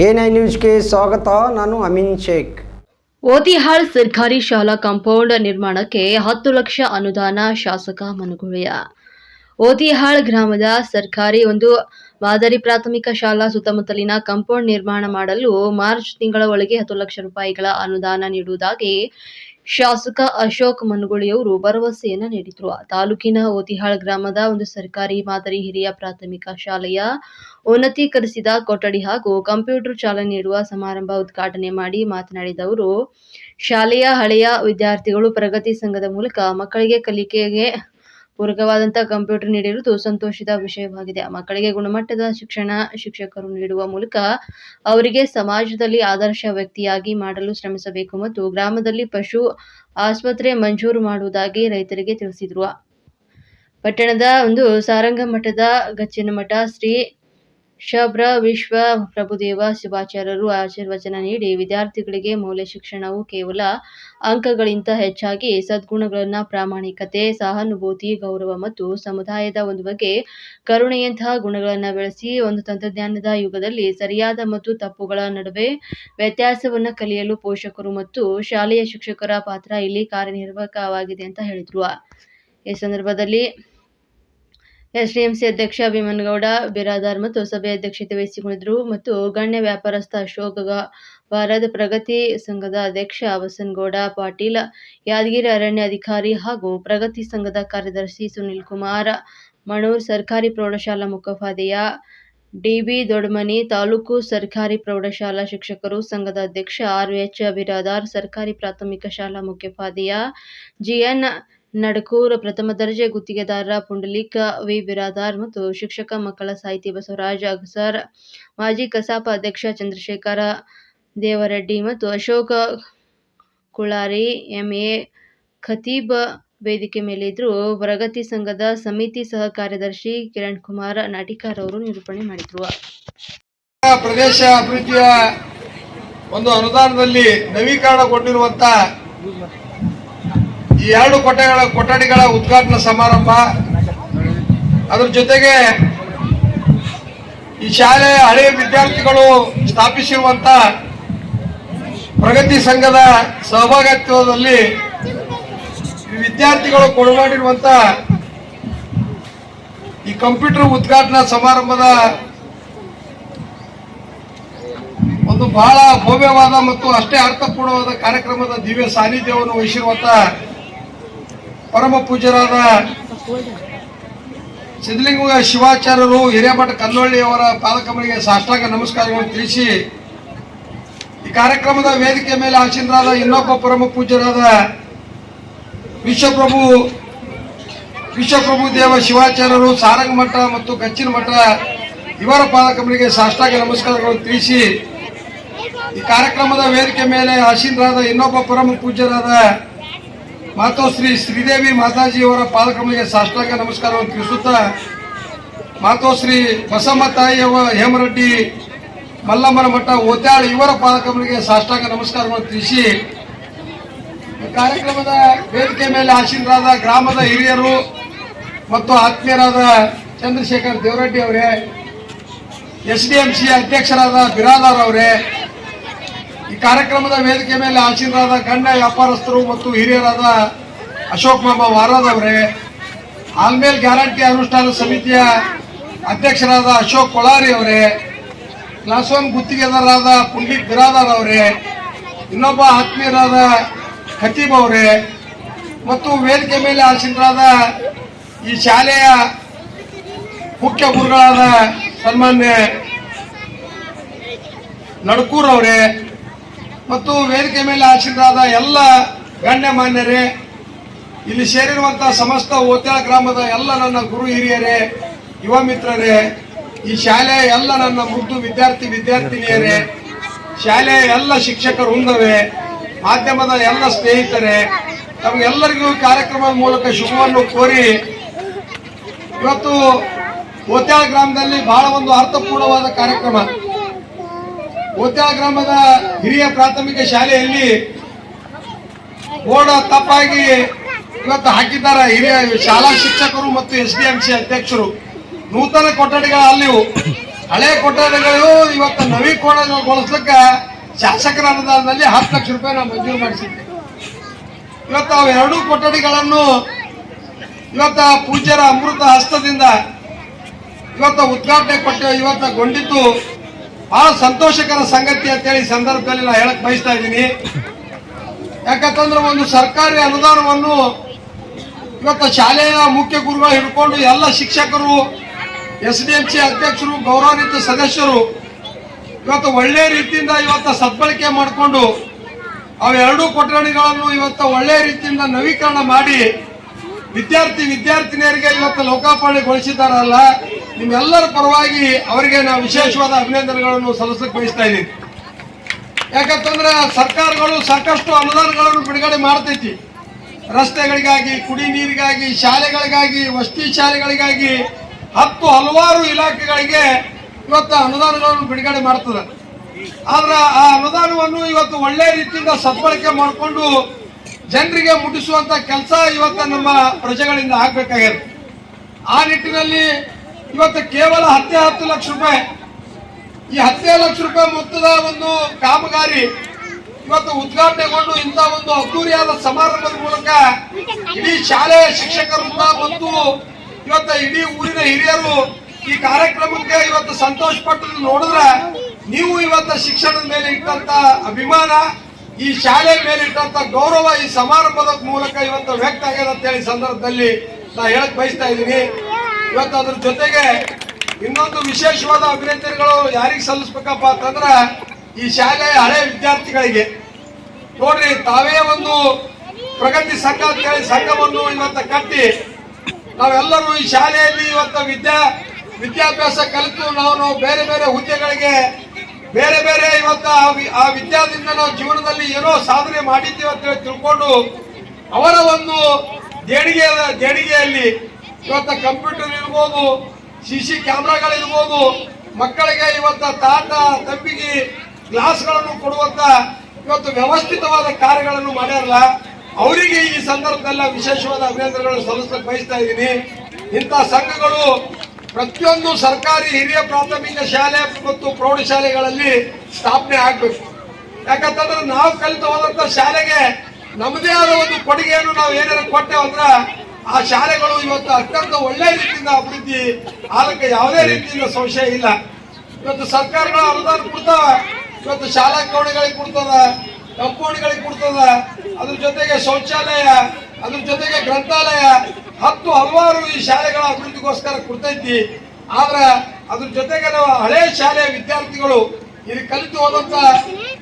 A9 ನ್ಯೂಸ್ಗೆ ಸ್ವಾಗತ. ನಾನು ಅಮೀನ್ ಶೇಖ್. ಓತಿಹಾಳ್ ಸರ್ಕಾರಿ ಶಾಲಾ ಕಾಂಪೌಂಡ್ ನಿರ್ಮಾಣಕ್ಕೆ 10 ಲಕ್ಷ ಅನುದಾನ ಶಾಸಕ ಮನಗೂಳಿಯ. ಓತಿಹಾಳ್ ಗ್ರಾಮದ ಸರ್ಕಾರಿ ಒಂದು ಮಾದರಿ ಪ್ರಾಥಮಿಕ ಶಾಲಾ ಸುತ್ತಮುತ್ತಲಿನ ಕಾಂಪೌಂಡ್ ನಿರ್ಮಾಣ ಮಾಡಲು ಮಾರ್ಚ್ ತಿಂಗಳ ಒಳಗೆ 10 ಲಕ್ಷ ರೂಪಾಯಿಗಳ ಅನುದಾನ ನೀಡುವುದಾಗಿ ಶಾಸಕ ಅಶೋಕ್ ಮನಗೂಳಿಯವರು ಭರವಸೆಯನ್ನು ನೀಡಿದರು. ತಾಲೂಕಿನ ಓತಿಹಾಳ್ ಗ್ರಾಮದ ಒಂದು ಸರ್ಕಾರಿ ಮಾದರಿ ಹಿರಿಯ ಪ್ರಾಥಮಿಕ ಶಾಲೆಯ ಉನ್ನತೀಕರಿಸಿದ ಕೊಠಡಿ ಹಾಗೂ ಕಂಪ್ಯೂಟರ್ ಚಾಲನೆ ನೀಡುವ ಸಮಾರಂಭ ಉದ್ಘಾಟನೆ ಮಾಡಿ ಮಾತನಾಡಿದ ಅವರು, ಶಾಲೆಯ ಹಳೆಯ ವಿದ್ಯಾರ್ಥಿಗಳು ಪ್ರಗತಿ ಸಂಘದ ಮೂಲಕ ಮಕ್ಕಳಿಗೆ ಕಲಿಕೆಗೆ ಪೂರಕವಾದಂತಹ ಕಂಪ್ಯೂಟರ್ ನೀಡಿರುವುದು ಸಂತೋಷದ ವಿಷಯವಾಗಿದೆ. ಮಕ್ಕಳಿಗೆ ಗುಣಮಟ್ಟದ ಶಿಕ್ಷಣ ಶಿಕ್ಷಕರು ನೀಡುವ ಮೂಲಕ ಅವರಿಗೆ ಸಮಾಜದಲ್ಲಿ ಆದರ್ಶ ವ್ಯಕ್ತಿಯಾಗಿ ಮಾಡಲು ಶ್ರಮಿಸಬೇಕು ಮತ್ತು ಗ್ರಾಮದಲ್ಲಿ ಪಶು ಆಸ್ಪತ್ರೆ ಮಂಜೂರು ಮಾಡುವುದಾಗಿ ರೈತರಿಗೆ ತಿಳಿಸಿದರು. ಪಟ್ಟಣದ ಒಂದು ಸಾರಂಗ ಮಠದ ಗಚ್ಚಿನಮಠ ಶ್ರೀ ಶಬ್ರ ವಿಶ್ವ ಪ್ರಭುದೇವ ಶಿವಾಚಾರ್ಯರು ಆಶೀರ್ವಚನ ನೀಡಿ, ವಿದ್ಯಾರ್ಥಿಗಳಿಗೆ ಮೌಲ್ಯ ಶಿಕ್ಷಣವು ಕೇವಲ ಅಂಕಗಳಿಗಿಂತ ಹೆಚ್ಚಾಗಿ ಸದ್ಗುಣಗಳನ್ನ ಪ್ರಾಮಾಣಿಕತೆ, ಸಹಾನುಭೂತಿ, ಗೌರವ ಮತ್ತು ಸಮುದಾಯದ ಒಂದು ಬಗ್ಗೆ ಕರುಣೆಯಂತಹ ಗುಣಗಳನ್ನು ಬೆಳೆಸಿ ಒಂದು ತಂತ್ರಜ್ಞಾನದ ಯುಗದಲ್ಲಿ ಸರಿಯಾದ ಮತ್ತು ತಪ್ಪುಗಳ ನಡುವೆ ವ್ಯತ್ಯಾಸವನ್ನು ಕಲಿಯಲು ಪೋಷಕರು ಮತ್ತು ಶಾಲೆಯ ಶಿಕ್ಷಕರ ಪಾತ್ರ ಇಲ್ಲಿ ಕಾರ್ಯನಿರ್ವಾಹಕವಾಗಿದೆ ಅಂತ ಹೇಳಿದರು. ಈ ಸಂದರ್ಭದಲ್ಲಿ ಎಸ್ಡಿಎಂಸಿ ಅಧ್ಯಕ್ಷ ಭೀಮನಗೌಡ ಬಿರಾದಾರ್ ಮತ್ತು ಸಭೆ ಅಧ್ಯಕ್ಷತೆ ವಹಿಸಿಕೊಂಡಿದ್ದರು ಮತ್ತು ಗಣ್ಯ ವ್ಯಾಪಾರಸ್ಥ ಅಶೋಕ್ ಭಾರತ್, ಪ್ರಗತಿ ಸಂಘದ ಅಧ್ಯಕ್ಷ ಬಸನಗೌಡ ಪಾಟೀಲ್, ಯಾದಗಿರಿ ಅರಣ್ಯ ಅಧಿಕಾರಿ ಹಾಗೂ ಪ್ರಗತಿ ಸಂಘದ ಕಾರ್ಯದರ್ಶಿ ಸುನಿಲ್ ಕುಮಾರ್ ಮಣೂರ್, ಸರ್ಕಾರಿ ಪ್ರೌಢಶಾಲಾ ಮುಖ್ಯೋಪಾಧ್ಯಾಯ ಡಿಬಿ ದೊಡ್ಡಮನಿ, ತಾಲೂಕು ಸರ್ಕಾರಿ ಪ್ರೌಢಶಾಲಾ ಶಿಕ್ಷಕರು ಸಂಘದ ಅಧ್ಯಕ್ಷ ಆರ್.ಎಚ್. ಬಿರಾದಾರ್, ಸರ್ಕಾರಿ ಪ್ರಾಥಮಿಕ ಶಾಲಾ ಮುಖ್ಯೋಪಾಧ್ಯಾಯ ಜಿಎನ್ ನಡಕೂರ್, ಪ್ರಥಮ ದರ್ಜೆ ಗುತ್ತಿಗೆದಾರ ಪುಂಡಲೀಕ ವಿ. ಬಿರಾದಾರ್ ಮತ್ತು ಶಿಕ್ಷಕ ಮಕ್ಕಳ ಸಾಹಿತಿ ಬಸವರಾಜ್ ಅಗಸರ್, ಮಾಜಿ ಕಸಾಪ ಅಧ್ಯಕ್ಷ ಚಂದ್ರಶೇಖರ ದೇವರೆಡ್ಡಿ ಮತ್ತು ಅಶೋಕ್ ಕುಳಾರಿ, ಎಂಎ ಖತೀಬ್ ವೇದಿಕೆ ಮೇಲೆ ಇದ್ದರು. ಪ್ರಗತಿ ಸಂಘದ ಸಮಿತಿ ಸಹ ಕಾರ್ಯದರ್ಶಿ ಕಿರಣ್ ಕುಮಾರ್ ನಾಟಿಕಾರ್ ಅವರು ನಿರೂಪಣೆ ಮಾಡಿದರು. ಪ್ರದೇಶ ಅಭಿವೃದ್ಧಿಯ ಒಂದು ಅನುದಾನದಲ್ಲಿ ನವೀಕರಣಗೊಂಡಿರುವಂತಹ ಈ 2 ಕೊಠಡಿಗಳ ಉದ್ಘಾಟನಾ ಸಮಾರಂಭ, ಅದರ ಜೊತೆಗೆ ಈ ಶಾಲೆಯ ಹಳೆಯ ವಿದ್ಯಾರ್ಥಿಗಳು ಸ್ಥಾಪಿಸಿರುವಂತಹ ಪ್ರಗತಿ ಸಂಘದ ಸಹಭಾಗಿತ್ವದಲ್ಲಿ ವಿದ್ಯಾರ್ಥಿಗಳು ಕೊಡಮಾಡಿರುವಂತಹ ಈ ಕಂಪ್ಯೂಟರ್ ಉದ್ಘಾಟನಾ ಸಮಾರಂಭದ ಒಂದು ಬಹಳ ಭವ್ಯವಾದ ಮತ್ತು ಅಷ್ಟೇ ಅರ್ಥಪೂರ್ಣವಾದ ಕಾರ್ಯಕ್ರಮದ ದಿವ್ಯ ಸಾನ್ನಿಧ್ಯವನ್ನು ವಹಿಸಿರುವಂತಹ ಪರಮ ಪೂಜ್ಯರಾದ ಸಿದ್ಧಲಿಂಗ ಶಿವಾಚಾರ್ಯರು ಹಿರೇಮಠ ಕನ್ನೊಳ್ಳಿಯವರ ಪಾದಕಮಲಿಗೆ ಸಾಷ್ಟಾಂಗ ನಮಸ್ಕಾರಗಳನ್ನು ತಿಳಿಸಿ, ಈ ಕಾರ್ಯಕ್ರಮದ ವೇದಿಕೆ ಮೇಲೆ ಆಸೀನರಾದ ಇನ್ನೊಬ್ಬ ಪರಮ ಪೂಜ್ಯರಾದ ವಿಶ್ವಪ್ರಭು ದೇವ ಶಿವಾಚಾರ್ಯರು ಸಾರಂಗ ಮಠ ಮತ್ತು ಗಚ್ಚಿನ ಮಠ ಇವರ ಪಾದಕಮಲಿಗೆ ಸಾಷ್ಟಾಂಗ ನಮಸ್ಕಾರಗಳನ್ನು ತಿಳಿಸಿ, ಈ ಕಾರ್ಯಕ್ರಮದ ವೇದಿಕೆ ಮೇಲೆ ಆಸೀನರಾದ ಇನ್ನೊಬ್ಬ ಪರಮ ಪೂಜ್ಯರಾದ ಮಾತೋಶ್ರೀ ಶ್ರೀದೇವಿ ಮಾತಾಜಿಯವರ ಪಾದಕಮಲಿಗೆ ಸಾಷ್ಟಾಂಗ ನಮಸ್ಕಾರವನ್ನು ತಿಳಿಸುತ್ತಾ, ಮಾತೋಶ್ರೀ ಬಸಮ್ಮ ತಾಯಿಯವ ಹೇಮರೆಡ್ಡಿ ಮಲ್ಲಮ್ಮನ ಮಠ ಓತ್ಯಾಳ್ ಇವರ ಪಾದಕಮಲಿಗೆ ಸಾಷ್ಟಾಂಗ ನಮಸ್ಕಾರವನ್ನು ತಿಳಿಸಿ, ಕಾರ್ಯಕ್ರಮದ ವೇದಿಕೆ ಮೇಲೆ ಆಸೀನರಾದ ಗ್ರಾಮದ ಹಿರಿಯರು ಮತ್ತು ಆತ್ಮೀಯರಾದ ಚಂದ್ರಶೇಖರ್ ದೇವರೆಡ್ಡಿ ಅವರೇ, ಎಸ್ಡಿಎಂಸಿ ಅಧ್ಯಕ್ಷರಾದ ಬಿರಾದಾರ್ ಅವರೇ, ಈ ಕಾರ್ಯಕ್ರಮದ ವೇದಿಕೆ ಮೇಲೆ ಆಸೀನರಾದ ಗಣ್ಯ ವ್ಯಾಪಾರಸ್ಥರು ಮತ್ತು ಹಿರಿಯರಾದ ಅಶೋಕ್ ಮಾಮ ವಾರಾದ್ ಅವರೇ, ಆಲ್ಮೇಲ್ ಗ್ಯಾರಂಟಿ ಅನುಷ್ಠಾನ ಸಮಿತಿಯ ಅಧ್ಯಕ್ಷರಾದ ಅಶೋಕ್ ಕೊಳಾರಿ ಅವರೇ, ಕ್ಲಾಸ್ 1 ಗುತ್ತಿಗೆದಾರರಾದ ಪುಂಡಲೀಕ್ ಬಿರಾದಾರ್ ಅವರೇ, ಇನ್ನೊಬ್ಬ ಆತ್ಮೀಯರಾದ ಖತೀಬ್ ಅವರೇ ಮತ್ತು ವೇದಿಕೆ ಮೇಲೆ ಆಸೀನರಾದ ಈ ಶಾಲೆಯ ಮುಖ್ಯ ಗುರುಗಳಾದ ಸನ್ಮಾನ್ಯ ನಡಕೂರ್ ಅವರೇ ಮತ್ತು ವೇದಿಕೆ ಮೇಲೆ ಆಸೀನರಾದ ಎಲ್ಲ ಗಣ್ಯಮಾನ್ಯರೇ, ಇಲ್ಲಿ ಸೇರಿರುವಂತಹ ಸಮಸ್ತ ಓತ್ಯಾಳ್ ಗ್ರಾಮದ ಎಲ್ಲ ನನ್ನ ಗುರು ಹಿರಿಯರೇ, ಯುವ ಮಿತ್ರರೇ, ಈ ಶಾಲೆಯ ಎಲ್ಲ ನನ್ನ ಮುದ್ದು ವಿದ್ಯಾರ್ಥಿನಿಯರೇ, ಶಾಲೆಯ ಎಲ್ಲ ಶಿಕ್ಷಕ ವೃಂದವೇ, ಮಾಧ್ಯಮದ ಎಲ್ಲ ಸ್ನೇಹಿತರೇ, ತಮಗೆಲ್ಲರಿಗೂ ಕಾರ್ಯಕ್ರಮದ ಮೂಲಕ ಶುಭವನ್ನು ಕೋರಿ, ಇವತ್ತು ಓತ್ಯಾಳ್ ಗ್ರಾಮದಲ್ಲಿ ಬಹಳ ಒಂದು ಅರ್ಥಪೂರ್ಣವಾದ ಕಾರ್ಯಕ್ರಮ. ಓತ್ಯಾಳ್ ಗ್ರಾಮದ ಹಿರಿಯ ಪ್ರಾಥಮಿಕ ಶಾಲೆಯಲ್ಲಿ ಬೋರ್ಡ್ ತಪ್ಪಾಗಿ ಇವತ್ತು ಹಾಕಿದ್ದಾರೆ. ಹಿರಿಯ ಶಾಲಾ ಶಿಕ್ಷಕರು ಮತ್ತು ಎಸ್ಡಿಎಂಸಿ ಅಧ್ಯಕ್ಷರು ನೂತನ ಕೊಠಡಿಗಳ ಅಲ್ಲಿವು ಹಳೆ ಕೊಠಡಿಗಳು ಇವತ್ತು ನವೀಕರಣಗೊಳಿಸ್ಲಿಕ್ಕೆ ಶಾಸಕರ ಅನುದಾನದಲ್ಲಿ 10 ಲಕ್ಷ ರೂಪಾಯಿ ನಾವು ಮಂಜೂರು ಮಾಡಿಸಿದ್ದೆ. ಇವತ್ತು ಅವು 2 ಕೊಠಡಿಗಳನ್ನು ಇವತ್ತು ಪೂಜ್ಯರ ಅಮೃತ ಹಸ್ತದಿಂದ ಇವತ್ತು ಉದ್ಘಾಟನೆ ಗೊಂಡಿದ್ದು ಬಹಳ ಸಂತೋಷಕರ ಸಂಗತಿ ಅಂತೇಳಿ ಸಂದರ್ಭದಲ್ಲಿ ನಾನು ಹೇಳಕ್ ಬಯಸ್ತಾ ಇದ್ದೀನಿ. ಯಾಕಂತಂದ್ರೆ ಒಂದು ಸರ್ಕಾರಿ ಅನುದಾನವನ್ನು ಇವತ್ತು ಶಾಲೆಯ ಮುಖ್ಯ ಗುರುಗಳು ಹಿಡ್ಕೊಂಡು ಎಲ್ಲ ಶಿಕ್ಷಕರು, SDMC ಅಧ್ಯಕ್ಷರು, ಗೌರವಾನ್ವಿತ ಸದಸ್ಯರು ಇವತ್ತು ಒಳ್ಳೆ ರೀತಿಯಿಂದ ಇವತ್ತು ಸದ್ಬಳಕೆ ಮಾಡಿಕೊಂಡು ಅವು 2 ಕೊಠಡಿಗಳನ್ನು ಇವತ್ತು ಒಳ್ಳೆ ರೀತಿಯಿಂದ ನವೀಕರಣ ಮಾಡಿ ವಿದ್ಯಾರ್ಥಿನಿಯರಿಗೆ ಇವತ್ತು ಲೋಕಾರ್ಪಣೆಗೊಳಿಸಿದಾರಲ್ಲ, ನಿಮ್ಮೆಲ್ಲರ ಪರವಾಗಿ ಅವರಿಗೆ ನಾವು ವಿಶೇಷವಾದ ಅಭಿನಂದನೆಗಳನ್ನು ಸಲ್ಲಿಸಕ್ಕೆ ಬಯಸ್ತಾ ಇದ್ದೀನಿ. ಯಾಕಂತಂದ್ರೆ ಸರ್ಕಾರಗಳು ಸಾಕಷ್ಟು ಅನುದಾನಗಳನ್ನು ಬಿಡುಗಡೆ ಮಾಡ್ತೈತಿ. ರಸ್ತೆಗಳಿಗಾಗಿ, ಕುಡಿ ನೀರಿಗಾಗಿ, ಶಾಲೆಗಳಿಗಾಗಿ, ವಸತಿ ಶಾಲೆಗಳಿಗಾಗಿ ಹಲವಾರು ಇಲಾಖೆಗಳಿಗೆ ಇವತ್ತು ಅನುದಾನಗಳನ್ನು ಬಿಡುಗಡೆ ಮಾಡ್ತದೆ. ಆದ್ರೆ ಆ ಅನುದಾನವನ್ನು ಇವತ್ತು ಒಳ್ಳೆ ರೀತಿಯಿಂದ ಸದ್ಬಳಕೆ ಮಾಡಿಕೊಂಡು ಜನರಿಗೆ ಮುಟ್ಟಿಸುವಂತ ಕೆಲಸ ಇವತ್ತು ನಮ್ಮ ಪ್ರಜೆಗಳಿಂದ ಆಗ್ಬೇಕಾಗಿದೆ. ಆ ನಿಟ್ಟಿನಲ್ಲಿ ಇವತ್ತು ಕೇವಲ 10 ಲಕ್ಷ ರೂಪಾಯಿ, ಈ 10 ಲಕ್ಷ ರೂಪಾಯಿ ಮೊತ್ತದ ಒಂದು ಕಾಮಗಾರಿ ಇವತ್ತು ಉದ್ಘಾಟನೆಗೊಂಡು ಇಂಥ ಒಂದು ಅದ್ದೂರಿಯಾದ ಸಮಾರಂಭದ ಮೂಲಕ ಇಡೀ ಶಾಲೆಯ ಶಿಕ್ಷಕರಿಂದ ಮತ್ತು ಇವತ್ತು ಇಡೀ ಊರಿನ ಹಿರಿಯರು ಈ ಕಾರ್ಯಕ್ರಮಕ್ಕೆ ಇವತ್ತು ಸಂತೋಷ ಪಟ್ಟು ನೋಡಿದ್ರೆ, ನೀವು ಇವತ್ತು ಶಿಕ್ಷಣದ ಮೇಲೆ ಇಟ್ಟಂತ ಅಭಿಮಾನ, ಈ ಶಾಲೆ ಮೇಲೆ ಇಟ್ಟಂತ ಗೌರವ ಈ ಸಮಾರಂಭದ ಮೂಲಕ ಇವತ್ತು ವ್ಯಕ್ತ ಆಗ್ಯದ ಅಂತ ಹೇಳಿ ಸಂದರ್ಭದಲ್ಲಿ ನಾ ಹೇಳಕ್ ಬಯಸ್ತಾ ಇದ್ದೀನಿ. ಇವತ್ತು ಅದ್ರ ಜೊತೆಗೆ ಇನ್ನೊಂದು ವಿಶೇಷವಾದ ಅಭಿನಂದನೆಗಳು ಯಾರಿಗೆ ಸಲ್ಲಿಸ್ಬೇಕಪ್ಪ ಅಂತಂದ್ರ ಈ ಶಾಲೆಯ ಹಳೆ ವಿದ್ಯಾರ್ಥಿಗಳಿಗೆ. ನೋಡ್ರಿ, ತಾವೇ ಒಂದು ಪ್ರಗತಿ ಸಂಘ ಅಂತ ಹೇಳಿ ಸಂಘವನ್ನು ಇವತ್ತು ಕಟ್ಟಿ ನಾವೆಲ್ಲರೂ ಈ ಶಾಲೆಯಲ್ಲಿ ಇವತ್ತು ವಿದ್ಯಾಭ್ಯಾಸ ಕಲಿತು ನಾವು ಬೇರೆ ಬೇರೆ ಹುದ್ದೆಗಳಿಗೆ ಬೇರೆ ಇವತ್ತು ಆ ವಿದ್ಯಾದಿಂದ ನಾವು ಜೀವನದಲ್ಲಿ ಏನೋ ಸಾಧನೆ ಮಾಡಿದ್ದೀವಿ ಅಂತ ಹೇಳಿ ತಿಳ್ಕೊಂಡು ಅವರ ಒಂದು ದೇಣಿಗೆಯಲ್ಲಿ ಇವತ್ತು ಕಂಪ್ಯೂಟರ್ ಇರ್ಬೋದು, CC ಕ್ಯಾಮ್ರಾಗಳಿರ್ಬೋದು, ಮಕ್ಕಳಿಗೆ ಇವತ್ತು ತಾಟ ತಂಬಿಗೆ ಗ್ಲಾಸ್ಗಳನ್ನು ಕೊಡುವಂತ ಇವತ್ತು ವ್ಯವಸ್ಥಿತವಾದ ಕಾರ್ಯಗಳನ್ನು ಮಾಡ್ಯಾರಲ್ಲ, ಅವರಿಗೆ ಈ ಸಂದರ್ಭದಲ್ಲಿ ವಿಶೇಷವಾದ ಅಭಿನಂದನೆಗಳನ್ನು ಸಲ್ಲಿಸಲು ಬಯಸ್ತಾ ಇದ್ದೀನಿ. ಇಂಥ ಸಂಘಗಳು ಪ್ರತಿಯೊಂದು ಸರ್ಕಾರಿ ಹಿರಿಯ ಪ್ರಾಥಮಿಕ ಶಾಲೆ ಮತ್ತು ಪ್ರೌಢಶಾಲೆಗಳಲ್ಲಿ ಸ್ಥಾಪನೆ ಆಗ್ಬೇಕು. ಯಾಕಂತಂದ್ರೆ ನಾವು ಕಲಿತು ಹೋದಂತ ಶಾಲೆಗೆ ನಮ್ಮದೇ ಆದ ಒಂದು ಕೊಡುಗೆಯನ್ನು ನಾವು ಏನಾದ್ರು ಕೊಟ್ಟೇವೆ ಅಂದ್ರ ಆ ಶಾಲೆಗಳು ಇವತ್ತು ಅತ್ಯಂತ ಒಳ್ಳೆ ರೀತಿಯಿಂದ ಅಭಿವೃದ್ಧಿ ಆಗಕ್ಕೆ ಯಾವುದೇ ರೀತಿಯಿಂದ ಸಂಶಯ ಇಲ್ಲ. ಇವತ್ತು ಸರ್ಕಾರಗಳ ಅನುದಾನ ಕೊಡ್ತಾವ, ಇವತ್ತು ಶಾಲಾ ಕೋಣೆಗಳಿಗೆ ಕೊಡ್ತದ, ಕಂಪೌಂಡ್ಗಳಿಗೆ ಕೊಡ್ತದ, ಅದ್ರ ಜೊತೆಗೆ ಶೌಚಾಲಯ, ಅದ್ರ ಜೊತೆಗೆ ಗ್ರಂಥಾಲಯ, ಹಲವಾರು ಈ ಶಾಲೆಗಳ ಅಭಿವೃದ್ಧಿಗೋಸ್ಕರ ಕೊಡ್ತೈತಿ. ಆದ್ರೆ ಅದ್ರ ಜೊತೆಗೆ ನಾವು ಹಳೆ ಶಾಲೆಯ ವಿದ್ಯಾರ್ಥಿಗಳು, ಇಲ್ಲಿ ಕಲಿತು ಹೋದಂತ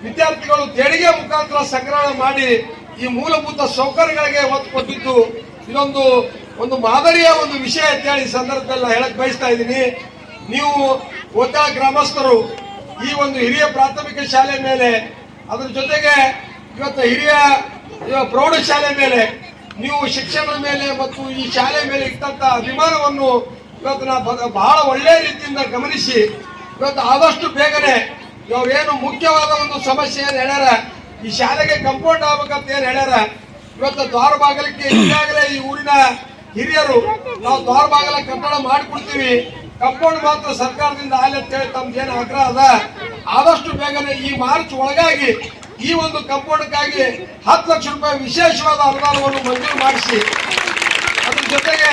ವಿದ್ಯಾರ್ಥಿಗಳು ದೇಣಿಗೆ ಮುಖಾಂತರ ಸಂಗ್ರಹ ಮಾಡಿ ಈ ಮೂಲಭೂತ ಸೌಕರ್ಯಗಳಿಗೆ ಒತ್ತು ಕೊಟ್ಟಿದ್ದು ಇದೊಂದು ಮಾದರಿಯ ಒಂದು ವಿಷಯ ಅಂತ ಹೇಳಿ ಸಂದರ್ಭದಲ್ಲಿ ಹೇಳಕ್ ಬಯಸ್ತಾ ಇದ್ದೀನಿ. ನೀವು ಓದ್ತಾ ಗ್ರಾಮಸ್ಥರು ಈ ಒಂದು ಹಿರಿಯ ಪ್ರಾಥಮಿಕ ಶಾಲೆ ಮೇಲೆ, ಅದ್ರ ಜೊತೆಗೆ ಇವತ್ತು ಹಿರಿಯ ಪ್ರೌಢಶಾಲೆ ಮೇಲೆ, ನೀವು ಶಿಕ್ಷಣದ ಮೇಲೆ ಮತ್ತು ಈ ಶಾಲೆ ಮೇಲೆ ಇಟ್ಟಂತ ಅಭಿಮಾನವನ್ನು ಇವತ್ತು ನಾವು ಬಹಳ ಒಳ್ಳೆ ರೀತಿಯಿಂದ ಗಮನಿಸಿ ಇವತ್ತು ಆದಷ್ಟು ಬೇಗನೆ ಅವ್ರೇನು ಮುಖ್ಯವಾದ ಒಂದು ಸಮಸ್ಯೆ ಏನು ಹೇಳ್ಯಾರ, ಈ ಶಾಲೆಗೆ ಕಂಪೌಂಡ್ ಆಗ್ಬೇಕಂತ ಏನು ಹೇಳ್ಯಾರ, ಇವತ್ತು ದ್ವಾರ ಬಾಗಲಕ್ಕೆ ಈಗಾಗಲೇ ಈ ಊರಿನ ಹಿರಿಯರು ನಾವು ದ್ವಾರ ಬಾಗಲ ಕಟ್ಟಡ ಮಾಡಿಕೊಡ್ತೀವಿ, ಕಂಪೌಂಡ್ ಮಾತ್ರ ಸರ್ಕಾರದಿಂದ ಆಲಿ ಅಂತ ಹೇಳಿ ತಮ್ಗೇನು ಆಗ್ರಹ ಅದ, ಆದಷ್ಟು ಬೇಗನೆ ಈ ಮಾರ್ಚ್ ಒಳಗಾಗಿ ಈ ಒಂದು ಕಂಪೌಂಡ್ಗಾಗಿ 10 ಲಕ್ಷ ರೂಪಾಯಿ ವಿಶೇಷವಾದ ಅನುದಾನವನ್ನು ಮಂಜೂರು ಮಾಡಿಸಿ, ಅದ್ರ ಜೊತೆಗೆ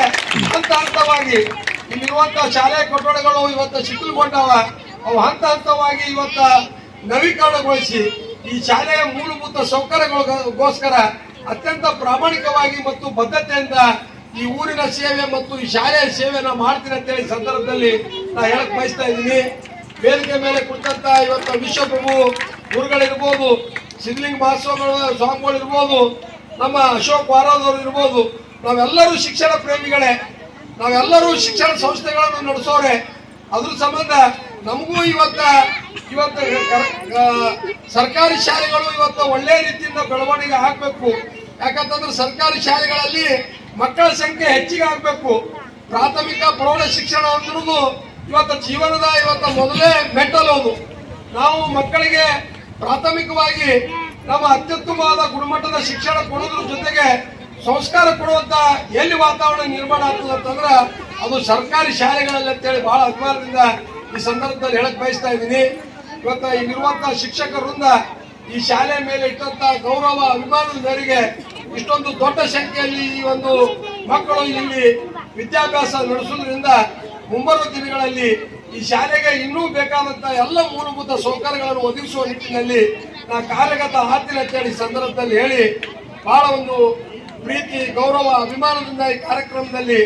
ಹಂತವಾಗಿ ಇಲ್ಲಿರುವಂತಹ ಶಾಲೆಯ ಕೊಠಡಿಗಳು ಇವತ್ತು ಶಿಥಿಲಗೊಂಡವ, ಅವು ಹಂತವಾಗಿ ಇವತ್ತು ನವೀಕರಣಗೊಳಿಸಿ ಈ ಶಾಲೆಯ ಮೂಲಭೂತ ಸೌಕರ್ಯಗಳಿಗೋಸ್ಕರ ಅತ್ಯಂತ ಪ್ರಾಮಾಣಿಕವಾಗಿ ಮತ್ತು ಬದ್ಧತೆಯಿಂದ ಈ ಊರಿನ ಸೇವೆ ಮತ್ತು ಈ ಶಾಲೆಯ ಸೇವೆಯನ್ನು ಮಾಡ್ತೀನಿ ಅಂತೇಳಿ ಸಂದರ್ಭದಲ್ಲಿ ನಾ ಹೇಳಕ್ ಬಯಸ್ತಾ ಇದ್ದೀನಿ. ವೇದಿಕೆ ಮೇಲೆ ಕುಳಿತಂತ ಇವತ್ತು ವಿಶ್ವಪ್ರಭು ಗುರುಗಳಿರ್ಬೋದು, ಸಿದ್ಧಲಿಂಗ ಸ್ವಾಮಿಗಳಿರ್ಬೋದು, ನಮ್ಮ ಅಶೋಕ್ ವಾರಾದವರು ಇರ್ಬೋದು, ನಾವೆಲ್ಲರೂ ಶಿಕ್ಷಣ ಪ್ರೇಮಿಗಳೇ, ನಾವೆಲ್ಲರೂ ಶಿಕ್ಷಣ ಸಂಸ್ಥೆಗಳನ್ನು ನಡೆಸೋರೆ. ಅದ್ರ ಸಂಬಂಧ ನಮಗೂ ಇವತ್ತು ಸರ್ಕಾರಿ ಶಾಲೆಗಳು ಇವತ್ತು ಒಳ್ಳೆ ರೀತಿಯಿಂದ ಬೆಳವಣಿಗೆ ಆಗ್ಬೇಕು. ಯಾಕಂತಂದ್ರೆ ಸರ್ಕಾರಿ ಶಾಲೆಗಳಲ್ಲಿ ಮಕ್ಕಳ ಸಂಖ್ಯೆ ಹೆಚ್ಚಿಗೆ ಆಗ್ಬೇಕು. ಪ್ರಾಥಮಿಕ ಪ್ರೌಢ ಶಿಕ್ಷಣ ಅನ್ನೋದು ಇವತ್ತು ಜೀವನದ ಮೊದಲೇ ಮೆಟ್ಟಲೋದು. ನಾವು ಮಕ್ಕಳಿಗೆ ಪ್ರಾಥಮಿಕವಾಗಿ ನಮ್ಮ ಅತ್ಯುತ್ತಮವಾದ ಗುಣಮಟ್ಟದ ಶಿಕ್ಷಣ ಕೊಡೋದ್ರ ಜೊತೆಗೆ ಸಂಸ್ಕಾರ ಕೊಡುವಂತ ಎಲ್ಲಿ ವಾತಾವರಣ ನಿರ್ಮಾಣ ಆಗ್ತದೆ ಅಂತಂದ್ರೆ ಅದು ಸರ್ಕಾರಿ ಶಾಲೆಗಳಲ್ಲಿ ಅಂತೇಳಿ ಬಹಳ ಅಭಿಮಾನದಿಂದ ಈ ಸಂದರ್ಭದಲ್ಲಿ ಹೇಳಕ್ ಬಯಸ್ತಾ ಇದ್ದೀನಿ. ಇವತ್ತು ಇಲ್ಲಿರುವಂತಹ ಶಿಕ್ಷಕರಿಂದ ಈ ಶಾಲೆ ಮೇಲೆ ಇಟ್ಟಂತ ಗೌರವ ಅಭಿಮಾನದ ಮೇರೆಗೆ ಇಷ್ಟೊಂದು ದೊಡ್ಡ ಸಂಖ್ಯೆಯಲ್ಲಿ ಈ ಒಂದು ಮಕ್ಕಳು ಇಲ್ಲಿ ವಿದ್ಯಾಭ್ಯಾಸ ನಡೆಸುವುದರಿಂದ ಮುಂಬರುವ ದಿನಗಳಲ್ಲಿ ಈ ಶಾಲೆಗೆ ಇನ್ನೂ ಬೇಕಾದಂತ ಎಲ್ಲ ಮೂಲಭೂತ ಸೌಕರ್ಯಗಳನ್ನು ಒದಗಿಸುವ ನಿಟ್ಟಿನಲ್ಲಿ ನಾ ಕಾರ್ಯಗತ ಆಗ್ತೀನಿ ಅಂತ ಹೇಳಿ ಸಂದರ್ಭದಲ್ಲಿ ಹೇಳಿ ಬಹಳ ಒಂದು ಪ್ರೀತಿ ಗೌರವ ಅಭಿಮಾನದಿಂದ ಈ ಕಾರ್ಯಕ್ರಮದಲ್ಲಿ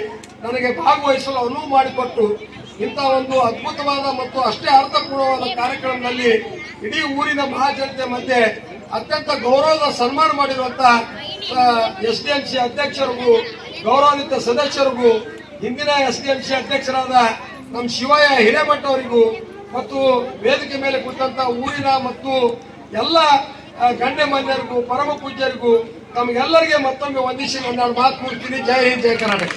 ನನಗೆ ಭಾಗವಹಿಸಲು ಅನುವು ಮಾಡಿಕೊಟ್ಟು ಇಂಥ ಒಂದು ಅದ್ಭುತವಾದ ಮತ್ತು ಅಷ್ಟೇ ಅರ್ಥಪೂರ್ಣವಾದ ಕಾರ್ಯಕ್ರಮದಲ್ಲಿ ಇಡೀ ಊರಿನ ಮಹಾಜನತೆ ಮಧ್ಯೆ ಅತ್ಯಂತ ಗೌರವದ ಸನ್ಮಾನ ಮಾಡಿರುವಂತಹ SDMC ಅಧ್ಯಕ್ಷರಿಗೂ ಗೌರವಾನ್ವಿತ ಸದಸ್ಯರಿಗೂ ಹಿಂದಿನ SDMC ಅಧ್ಯಕ್ಷರಾದ ನಮ್ಮ ಶಿವಯ್ಯ ಹಿರೇಮಠ ಅವರಿಗೂ ಮತ್ತು ವೇದಿಕೆ ಮೇಲೆ ಕುಳಿತಂತ ಊರಿನ ಮತ್ತು ಎಲ್ಲ ಗಣ್ಯಮಾನ್ಯರಿಗೂ ಪರಮ ಪೂಜ್ಯರಿಗೂ ತಮಗೆಲ್ಲರಿಗೆ ಮತ್ತೊಮ್ಮೆ ವಂದಿಸಿ ಒಂದೆರಡು ಮಾತು ಮುಗಿಸ್ತೀನಿ. ಜೈ ಹಿಂದ್, ಜೈ ಕರ್ನಾಟಕ.